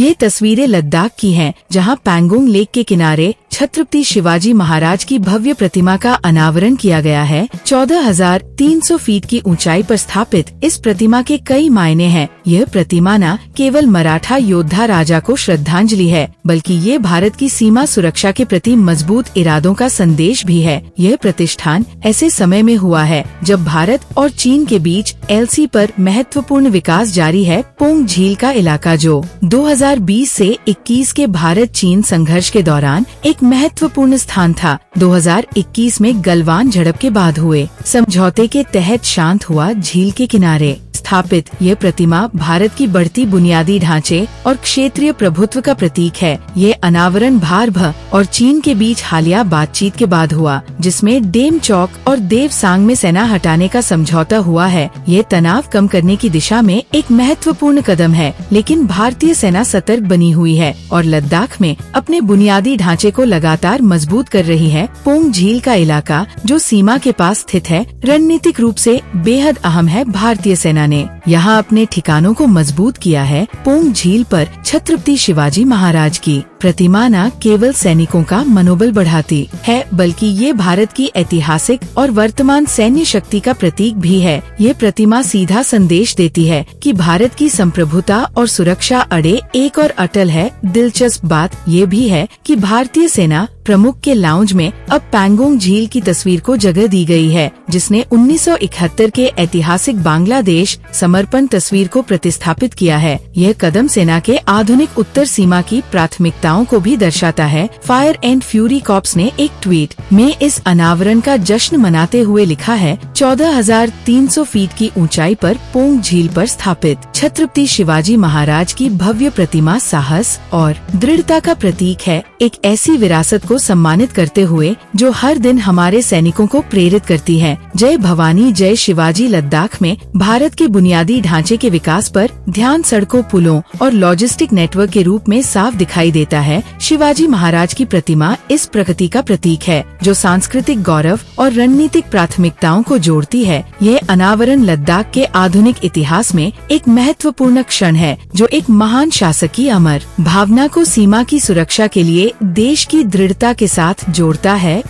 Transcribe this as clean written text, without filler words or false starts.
ये तस्वीरें लद्दाख की हैं, जहां पैंगोंग लेक के किनारे छत्रपति शिवाजी महाराज की भव्य प्रतिमा का अनावरण किया गया है। 14,300 फीट की ऊंचाई पर स्थापित इस प्रतिमा के कई मायने हैं। यह प्रतिमा न केवल मराठा योद्धा राजा को श्रद्धांजलि है, बल्कि ये भारत की सीमा सुरक्षा के प्रति मजबूत इरादों का संदेश भी है। यह प्रतिष्ठान ऐसे समय में हुआ है जब भारत और चीन के बीच एलसी पर महत्वपूर्ण विकास जारी है। पोंग झील का इलाका, जो 2020 से 21 के भारत चीन संघर्ष के दौरान एक महत्वपूर्ण स्थान था, 2021 में गलवान झड़प के बाद हुए समझौते के तहत शांत हुआ। झील के किनारे स्थापित ये प्रतिमा भारत की बढ़ती बुनियादी ढांचे और क्षेत्रीय प्रभुत्व का प्रतीक है। ये अनावरण भारत और चीन के बीच हालिया बातचीत के बाद हुआ, जिसमें डेम चौक और देवसांग में सेना हटाने का समझौता हुआ है। ये तनाव कम करने की दिशा में एक महत्वपूर्ण कदम है, लेकिन भारतीय सेना सतर्क बनी हुई है और लद्दाख में अपने बुनियादी ढांचे को लगातार मजबूत कर रही है। पोंग झील का इलाका, जो सीमा के पास स्थित है, रणनीतिक रूप से बेहद अहम है। भारतीय सेना ने यहाँ अपने ठिकानों को मजबूत किया है। पोंग झील पर छत्रपति शिवाजी महाराज की प्रतिमा न केवल सैनिकों का मनोबल बढ़ाती है, बल्कि ये भारत की ऐतिहासिक और वर्तमान सैन्य शक्ति का प्रतीक भी है। ये प्रतिमा सीधा संदेश देती है कि भारत की संप्रभुता और सुरक्षा अड़े एक और अटल है। दिलचस्प बात ये भी है कि भारतीय सेना प्रमुख के लाउंज में अब पैंगोंग झील की तस्वीर को जगह दी गई है, जिसने 1971 के ऐतिहासिक बांग्लादेश समर्पण तस्वीर को प्रतिस्थापित किया है। यह कदम सेना के आधुनिक उत्तर सीमा की प्राथमिकताओं को भी दर्शाता है। फायर एंड फ्यूरी कॉर्प्स ने एक ट्वीट में इस अनावरण का जश्न मनाते हुए लिखा है, 14,300 फीट की ऊंचाई पर पोंग झील पर स्थापित छत्रपति शिवाजी महाराज की भव्य प्रतिमा साहस और दृढ़ता का प्रतीक है। एक ऐसी विरासत को सम्मानित करते हुए जो हर दिन हमारे सैनिकों को प्रेरित करती है। जय भवानी जय शिवाजी। लद्दाख में भारत के बुनियादी ढांचे के विकास पर ध्यान सड़कों, पुलों और लॉजिस्टिक नेटवर्क के रूप में साफ दिखाई देता है। शिवाजी महाराज की प्रतिमा इस प्रकृति का प्रतीक है, जो सांस्कृतिक गौरव और रणनीतिक प्राथमिकताओं को जोड़ती है। यह अनावरण लद्दाख के आधुनिक इतिहास में एक महत्वपूर्ण क्षण है, जो एक महान शासक की अमर भावना को सीमा की सुरक्षा के लिए देश की दृढ़ता के साथ जोड़ता है।